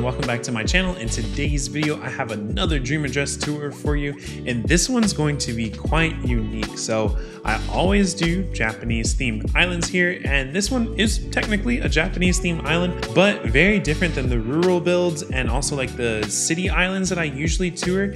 welcome back to my channel. In today's video, I have another Dream Address tour for you, and this one's going to be quite unique. So I always do Japanese themed islands here, and this one is technically a Japanese themed island, but very different than the rural builds and also like the city islands that I usually tour.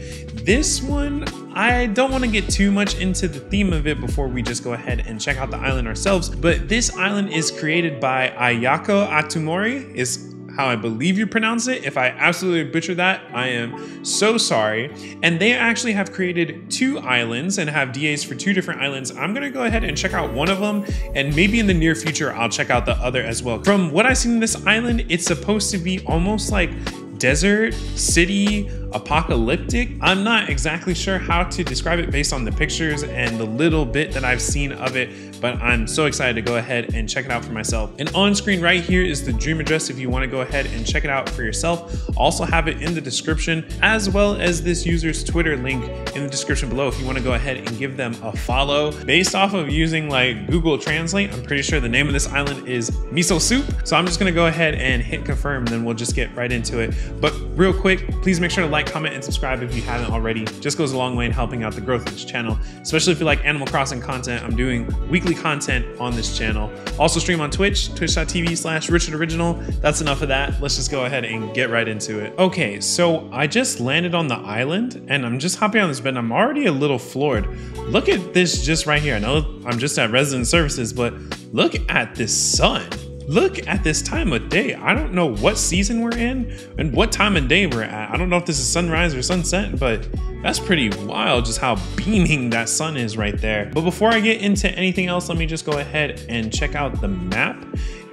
This one, I don't want to get too much into the theme of it before we just go ahead and check out the island ourselves, but this island is created by Ayako Atomori, is how I believe you pronounce it. If I absolutely butcher that, I am so sorry. And they actually have created 2 islands and have DAs for 2 different islands. I'm gonna go ahead and check out one of them, and maybe in the near future, I'll check out the other as well. From what I've seen in this island, it's supposed to be almost like desert, city, apocalyptic. I'm not exactly sure how to describe it based on the pictures and the little bit that I've seen of it, but I'm so excited to go ahead and check it out for myself. And on screen right here is the Dream Address if you want to go ahead and check it out for yourself. Also have it in the description, as well as this user's Twitter link in the description below if you want to go ahead and give them a follow. Based off of using like Google Translate, I'm pretty sure the name of this island is Miso Soup. So I'm just gonna go ahead and hit confirm, then we'll just get right into it. But real quick, please make sure to like, comment, and subscribe if you haven't already. Just goes a long way in helping out the growth of this channel, especially if you like Animal Crossing content. I'm doing weekly content on this channel. Also stream on Twitch, twitch.tv/RichardOriginal. That's enough of that. Let's just go ahead and get right into it. Okay, so I just landed on the island and I'm just hopping on this bed. I'm already a little floored. Look at this just right here. I know I'm just at resident services, but look at this sun. Look at this time of day. I don't know what season we're in and what time of day we're at. I don't know if this is sunrise or sunset, but that's pretty wild just how beaming that sun is right there. But before I get into anything else, let me just go ahead and check out the map.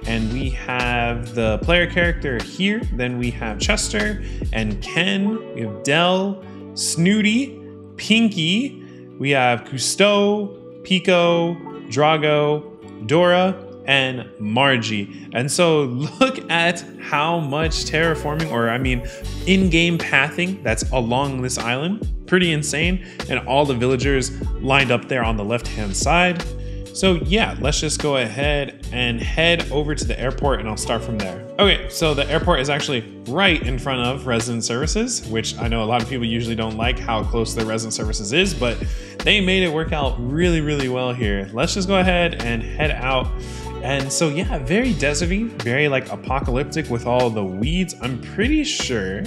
And we have the player character here. Then we have Chester and Ken. We have Dell, Snooty, Pinky. We have Cousteau, Pico, Drago, Dora, and Margie. And so look at how much terraforming, or I mean in-game pathing that's along this island. Pretty insane. And all the villagers lined up there on the left-hand side. So yeah, let's just go ahead and head over to the airport and I'll start from there. Okay, so the airport is actually right in front of resident services, which I know a lot of people usually don't like how close the resident services is, but they made it work out really, really well here. Let's just go ahead and head out. And so yeah, very deserty, very like apocalyptic with all the weeds. I'm pretty sure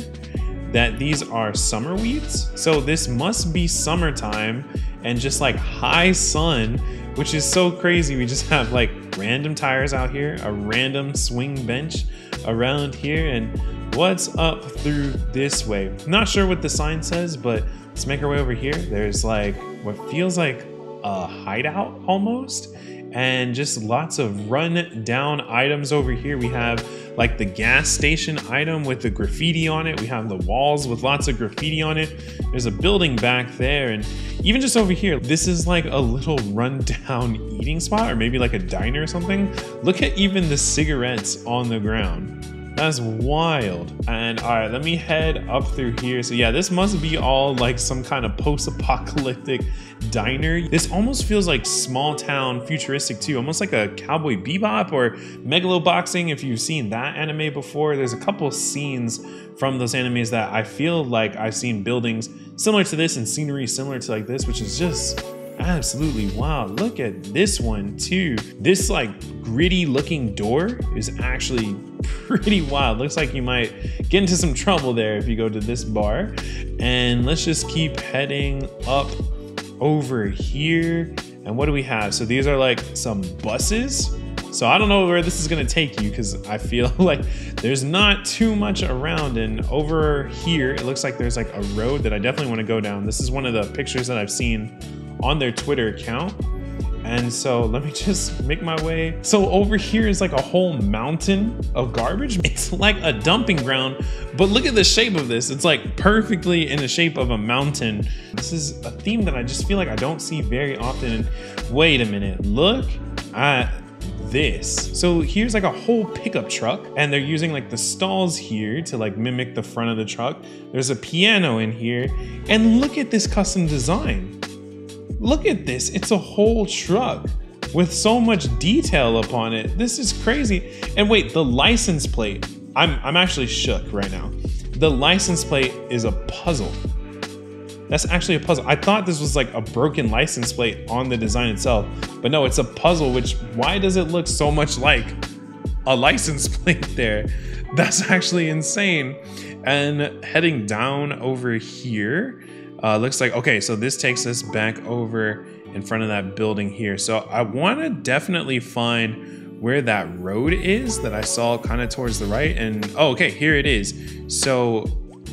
that these are summer weeds. So this must be summertime and just like high sun, which is so crazy. We just have like random tires out here, a random swing bench around here, and what's up through this way? Not sure what the sign says, but let's make our way over here. There's like what feels like a hideout almost, and just lots of run down items over here. We have like the gas station item with the graffiti on it. We have the walls with lots of graffiti on it. There's a building back there, and even just over here, this is like a little rundown eating spot, or maybe like a diner or something. Look at even the cigarettes on the ground. That's wild. And all right, let me head up through here. So yeah, this must be all like some kind of post-apocalyptic diner. This almost feels like small town futuristic too, almost like a Cowboy Bebop or Megaloboxing if you've seen that anime before. There's a couple scenes from those animes that I feel like I've seen buildings similar to this and scenery similar to like this, which is just absolutely wild. Look at this one too. This like gritty looking door is actually pretty wild. Looks like you might get into some trouble there if you go to this bar. And let's just keep heading up over here. And what do we have? So these are like some buses. So I don't know where this is gonna take you because I feel like there's not too much around. And over here, it looks like there's like a road that I definitely wanna go down. This is one of the pictures that I've seen on their Twitter account. And so let me just make my way. So over here is like a whole mountain of garbage. It's like a dumping ground, but look at the shape of this. It's like perfectly in the shape of a mountain. This is a theme that I just feel like I don't see very often. Wait a minute, look at this. So here's like a whole pickup truck, and they're using like the stalls here to like mimic the front of the truck. There's a piano in here, and look at this custom design. Look at this, it's a whole truck with so much detail upon it. This is crazy. And wait, the license plate, I'm actually shook right now. The license plate is a puzzle. That's actually a puzzle. I thought this was like a broken license plate on the design itself, but no, it's a puzzle, which why does it look so much like a license plate there? That's actually insane. And heading down over here, looks like, okay, so this takes us back over in front of that building here. So I want to definitely find where that road is that I saw kind of towards the right. And oh, okay, here it is. So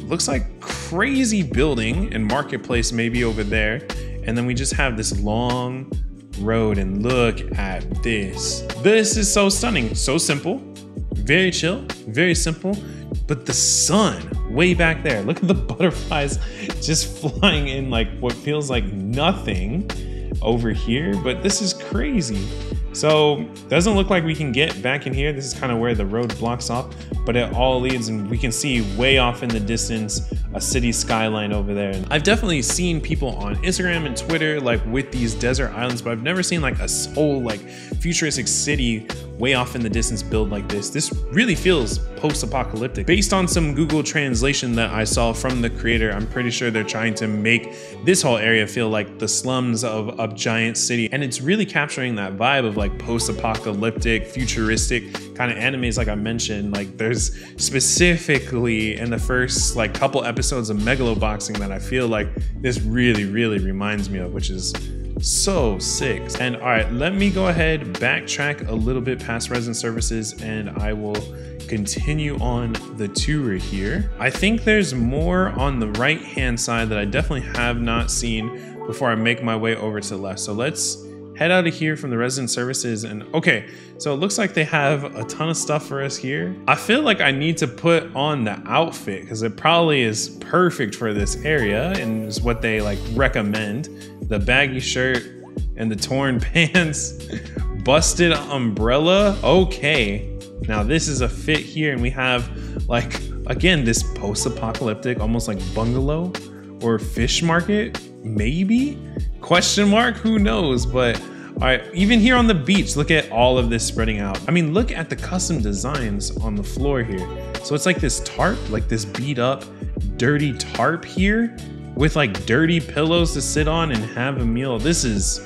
looks like crazy building and marketplace maybe over there. And then we just have this long road, and look at this. This is so stunning, so simple, very chill, very simple. But the sun way back there, look at the butterflies just flying in like what feels like nothing over here, but this is crazy. So doesn't look like we can get back in here. This is kind of where the road blocks off, but it all leads, and we can see way off in the distance a city skyline over there. And I've definitely seen people on Instagram and Twitter like with these desert islands, but I've never seen like a whole like futuristic city way off in the distance build like this. This really feels post-apocalyptic. Based on some Google translation that I saw from the creator, I'm pretty sure they're trying to make this whole area feel like the slums of a giant city. And it's really capturing that vibe of like post-apocalyptic, futuristic kind of animes like I mentioned. Like there's specifically in the first like couple episodes of Megaloboxing that I feel like this really reminds me of, which is so sick. And all right, let me go ahead, backtrack a little bit past resident services, and I will continue on the tour here. I think there's more on the right hand side that I definitely have not seen before I make my way over to the left. So let's head out of here from the resident services. And okay, so it looks like they have a ton of stuff for us here. I feel like I need to put on the outfit because it probably is perfect for this area and is what they like recommend. The baggy shirt and the torn pants, busted umbrella. Okay, now this is a fit here, and we have like, again, this post-apocalyptic, almost like bungalow or fish market, maybe? Question mark, who knows? But all right, even here on the beach, look at all of this spreading out. I mean, look at the custom designs on the floor here. So it's like this tarp, like this beat up, dirty tarp here with like dirty pillows to sit on and have a meal. This is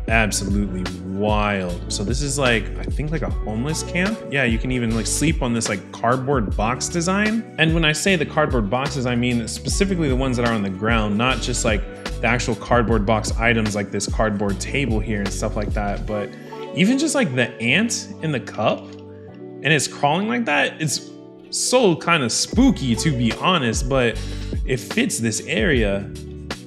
absolutely wild. So this is like, I think like a homeless camp. Yeah, you can even like sleep on this like cardboard box design. And when I say the cardboard boxes, I mean specifically the ones that are on the ground, not just like the actual cardboard box items like this cardboard table here and stuff like that, but even just like the ant in the cup and it's crawling like that. It's so kind of spooky, to be honest, but it fits this area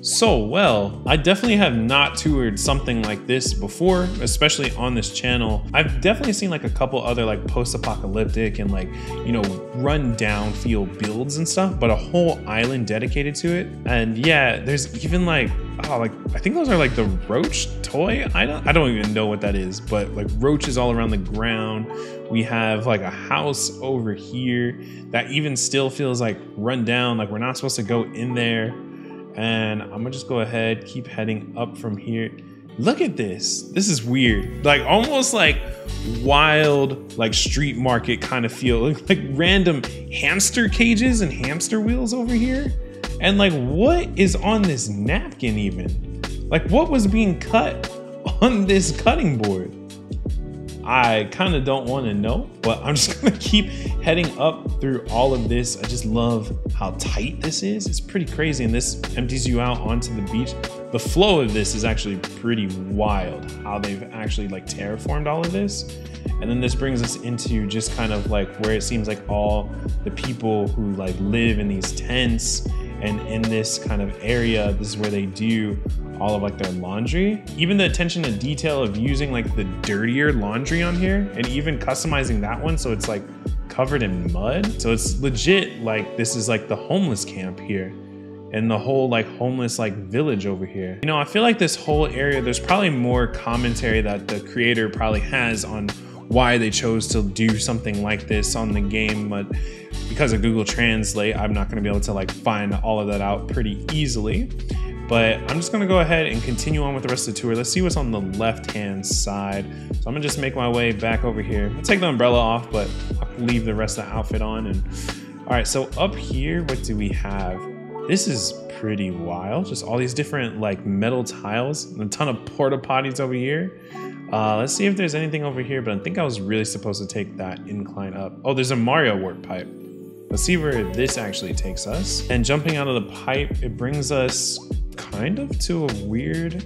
so well. I definitely have not toured something like this before, especially on this channel. I've definitely seen like a couple other like post-apocalyptic and like, you know, run down feel builds and stuff, but a whole island dedicated to it. And yeah, there's even like, oh, like I think those are like the roach toy. I don't even know what that is, but like roaches all around the ground. We have like a house over here that even still feels like run down, like we're not supposed to go in there. And I'm gonna just go ahead, keep heading up from here. Look at this. This is weird. Like almost like wild, like street market kind of feel. Like random hamster cages and hamster wheels over here. And like, what is on this napkin even? Like what was being cut on this cutting board? I kind of don't want to know, but I'm just gonna keep heading up through all of this. I just love how tight this is. It's pretty crazy, and this empties you out onto the beach. The flow of this is actually pretty wild, how they've actually like terraformed all of this. And then this brings us into just kind of like where it seems like all the people who like live in these tents and in this kind of area, this is where they do all of like their laundry. Even the attention to detail of using like the dirtier laundry on here and even customizing that one so it's like covered in mud. So it's legit like this is like the homeless camp here and the whole like homeless like village over here. You know, I feel like this whole area, there's probably more commentary that the creator probably has on why they chose to do something like this on the game, but because of Google Translate, I'm not gonna be able to like find all of that out pretty easily. But I'm just gonna go ahead and continue on with the rest of the tour. Let's see what's on the left-hand side. So I'm gonna just make my way back over here. I'll take the umbrella off, but I'll leave the rest of the outfit on and All right, so up here, what do we have? This is pretty wild. Just all these different like metal tiles and a ton of porta potties over here. Let's see if there's anything over here, but I think I was really supposed to take that incline up. Oh, there's a Mario warp pipe. Let's see where this actually takes us. And jumping out of the pipe, it brings us kind of to a weird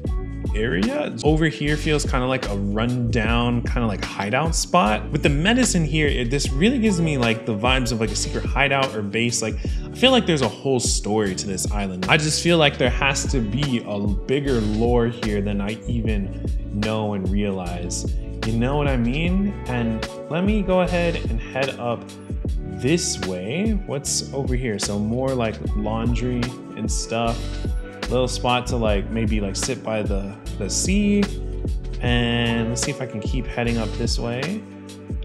area. Over here feels kind of like a rundown, kind of like hideout spot. With the medicine here, this really gives me like the vibes of like a secret hideout or base. Like, I feel like there's a whole story to this island. I just feel like there has to be a bigger lore here than I even know and realize. You know what I mean? And let me go ahead and head up this way. What's over here? So more like laundry and stuff. Little spot to like maybe like sit by the sea. And let's see if I can keep heading up this way.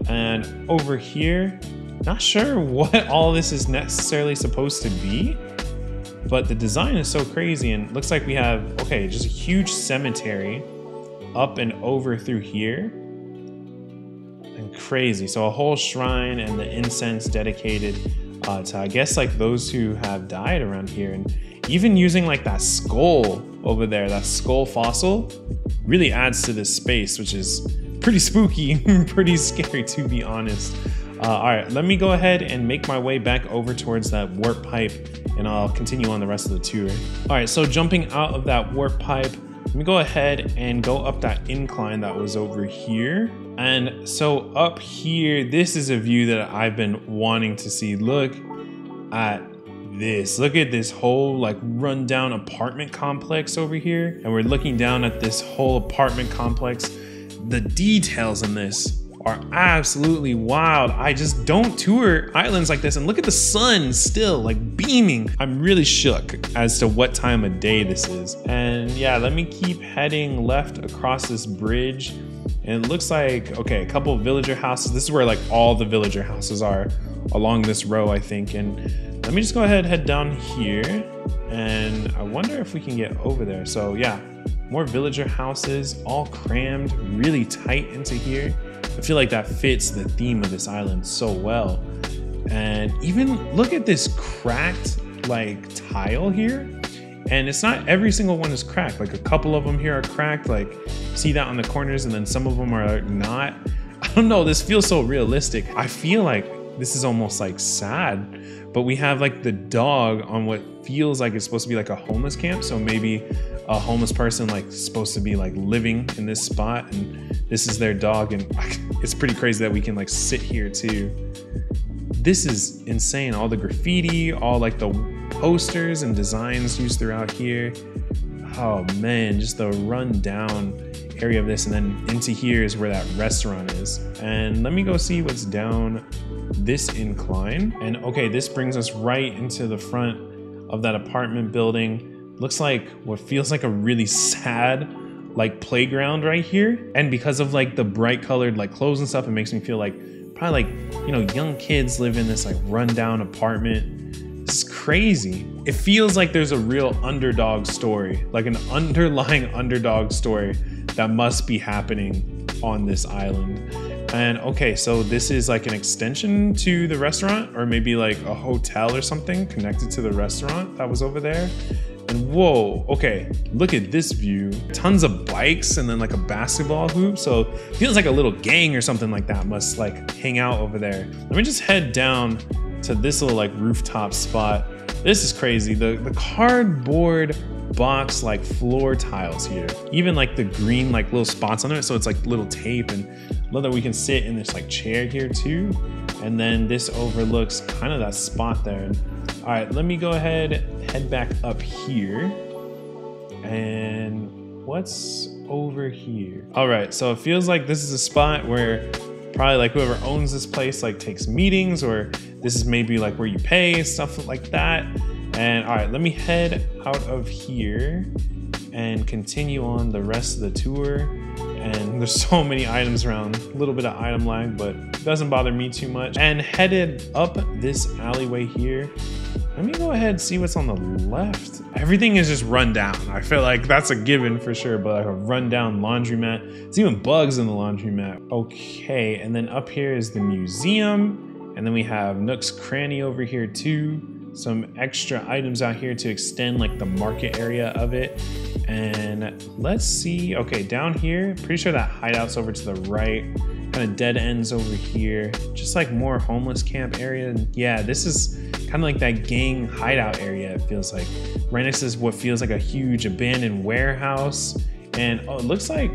And over here, not sure what all this is necessarily supposed to be, but the design is so crazy. And looks like we have, okay, just a huge cemetery up and over through here. And crazy. So a whole shrine and the incense dedicated to, I guess, like those who have died around here. And even using like that skull over there, that skull fossil, really adds to this space, which is pretty spooky, pretty scary to be honest. All right, let me go ahead and make my way back over towards that warp pipe and I'll continue on the rest of the tour. All right, so jumping out of that warp pipe, let me go ahead and go up that incline that was over here. And so up here, this is a view that I've been wanting to see. Look at this. Look at this whole like rundown apartment complex over here. And we're looking down at this whole apartment complex. The details in this are absolutely wild. I just don't tour islands like this. And look at the sun still like beaming. I'm really shook as to what time of day this is. And yeah, let me keep heading left across this bridge. And it looks like, okay, a couple of villager houses. This is where like all the villager houses are along this row, I think. And let me just go ahead and head down here. And I wonder if we can get over there. So yeah, more villager houses all crammed really tight into here. I feel like that fits the theme of this island so well. And even look at this cracked like tile here. And it's not every single one is cracked. Like a couple of them here are cracked. Like see that on the corners and then some of them are not. I don't know, this feels so realistic. I feel like this is almost like sad, but we have like the dog on what feels like it's supposed to be like a homeless camp. So maybe a homeless person like supposed to be like living in this spot and this is their dog. And it's pretty crazy that we can like sit here too. This is insane. All the graffiti, all like the posters and designs used throughout here. Oh man, just the rundown area of this. And then into here is where that restaurant is. And let me go see what's down this incline. And okay, this brings us right into the front of that apartment building. Looks like what feels like a really sad like playground right here. And because of like the bright colored like clothes and stuff, it makes me feel like probably like, you know, young kids live in this like rundown apartment. It's crazy. It feels like there's a real underdog story, like an underlying underdog story that must be happening on this island. And okay, so this is like an extension to the restaurant or maybe like a hotel or something connected to the restaurant that was over there. And whoa, okay, look at this view. Tons of bikes and then like a basketball hoop. So it feels like a little gang or something like that must like hang out over there. Let me just head down to this little like rooftop spot. This is crazy. The cardboard box like floor tiles here. Even like the green like little spots on it. So it's like little tape, and love that we can sit in this like chair here too. And then this overlooks kind of that spot there. All right, let me go ahead, head back up here. And what's over here? All right, so it feels like this is a spot where probably like whoever owns this place like takes meetings, or this is maybe like where you pay and stuff like that. And all right, let me head out of here and continue on the rest of the tour. And there's so many items around, a little bit of item lag, but it doesn't bother me too much. And headed up this alleyway here. Let me go ahead and see what's on the left. Everything is just run down. I feel like that's a given for sure, but like a rundown laundromat. There's even bugs in the laundromat. Okay, and then up here is the museum. And then we have Nook's Cranny over here too. Some extra items out here to extend like the market area of it. And let's see, okay, down here, pretty sure that hideout's over to the right. Kind of dead ends over here, just like more homeless camp area. And yeah, this is kind of like that gang hideout area, it feels like. Right next to this, what feels like a huge abandoned warehouse. And oh, it looks like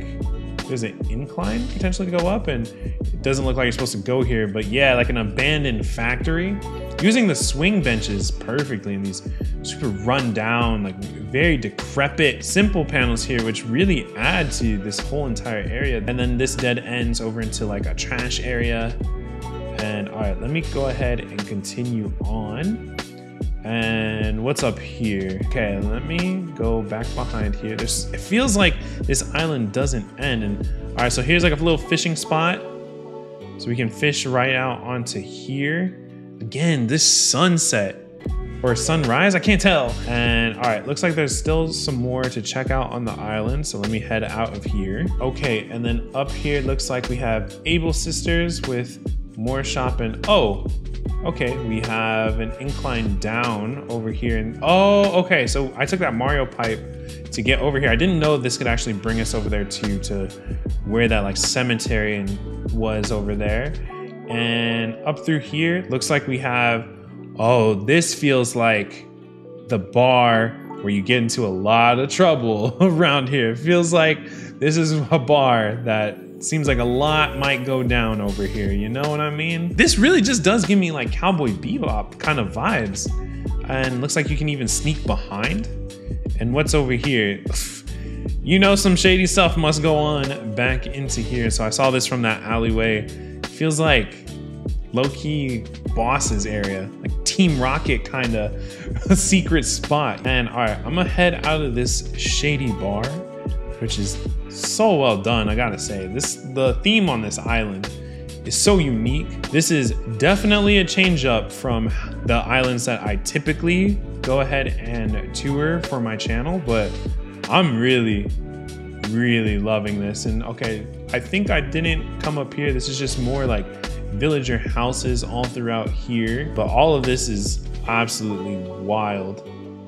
there's an incline potentially to go up, and it doesn't look like you're supposed to go here, but yeah, like an abandoned factory. Using the swing benches perfectly in these super run down, like very decrepit, simple panels here, which really add to this whole entire area. And then this dead ends over into like a trash area. And all right, let me go ahead and continue on. And what's up here? Okay, let me go back behind here. It feels like this island doesn't end. And all right, so here's like a little fishing spot. So we can fish right out onto here. Again, this sunset or sunrise, I can't tell. And all right, looks like there's still some more to check out on the island. So let me head out of here. Okay, and then up here, looks like we have Able Sisters with more shopping. Oh, okay, we have an incline down over here. And oh, okay, so I took that Mario pipe to get over here. I didn't know this could actually bring us over there too, to where that like cemetery was over there. And up through here, looks like we have, oh, this feels like the bar where you get into a lot of trouble around here. It feels like this is a bar that seems like a lot might go down over here. You know what I mean? This really just does give me like Cowboy Bebop kind of vibes. And looks like you can even sneak behind. And what's over here? You know, some shady stuff must go on back into here. So I saw this from that alleyway. Feels like low-key bosses area, like Team Rocket kind of a secret spot. And all right, I'm gonna head out of this shady bar, which is so well done, I gotta say. The theme on this island is so unique. This is definitely a change up from the islands that I typically go ahead and tour for my channel, but I'm really loving this. And okay, I think I didn't come up here. This is just more like villager houses all throughout here, but all of this is absolutely wild.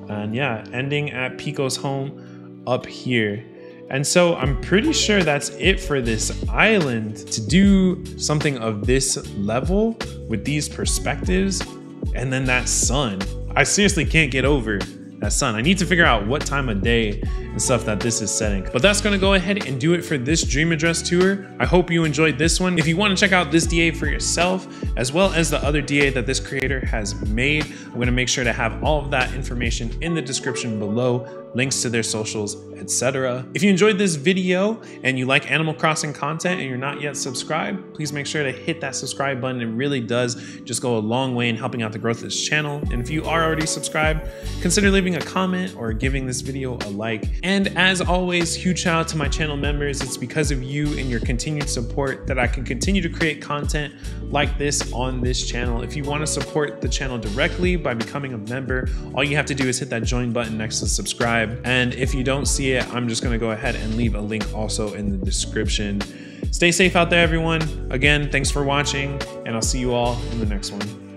And yeah, ending at Pico's home up here. And so I'm pretty sure that's it for this island. To do something of this level with these perspectives and then that sun, I seriously can't get over that sun. I need to figure out what time of day and stuff that this is setting. But that's gonna go ahead and do it for this Dream Address tour. I hope you enjoyed this one. If you wanna check out this DA for yourself, as well as the other DA that this creator has made, I'm gonna make sure to have all of that information in the description below, links to their socials, etc. If you enjoyed this video and you like Animal Crossing content and you're not yet subscribed, please make sure to hit that subscribe button. It really does just go a long way in helping out the growth of this channel. And if you are already subscribed, consider leaving a comment or giving this video a like. And as always, huge shout out to my channel members. It's because of you and your continued support that I can continue to create content like this on this channel. If you want to support the channel directly by becoming a member, all you have to do is hit that join button next to subscribe. And if you don't see it, I'm just going to go ahead and leave a link also in the description. Stay safe out there, everyone. Again, thanks for watching, and I'll see you all in the next one.